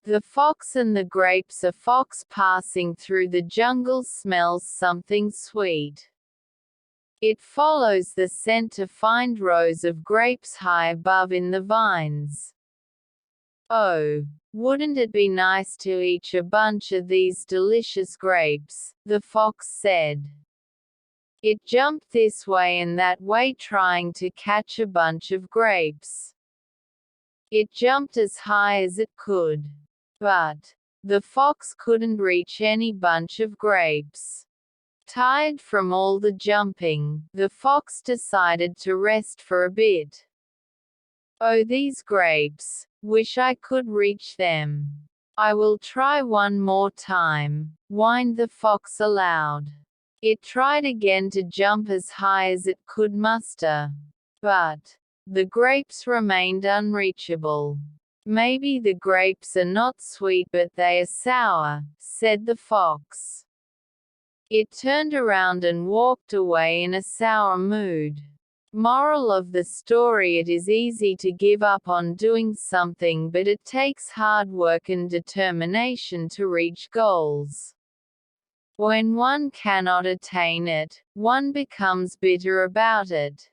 The fox and the grapes. A fox passing through the jungle smells something sweet. It follows the scent to find rows of grapes high above in the vines. Oh, wouldn't it be nice to eat a bunch of these delicious grapes, the fox said. It jumped this way and that way trying to catch a bunch of grapes. It jumped as high as it could. But the fox couldn't reach any bunch of grapes. Tired from all the jumping, the fox decided to rest for a bit. Oh, these grapes! Wish I could reach them. I will try one more time, whined the fox aloud. It tried again to jump as high as it could muster. But the grapes remained unreachable. Maybe the grapes are not sweet but they are sour, said the fox. It turned around and walked away in a sour mood. Moral of the story: it is easy to give up on doing something, but it takes hard work and determination to reach goals. When one cannot attain it, one becomes bitter about it.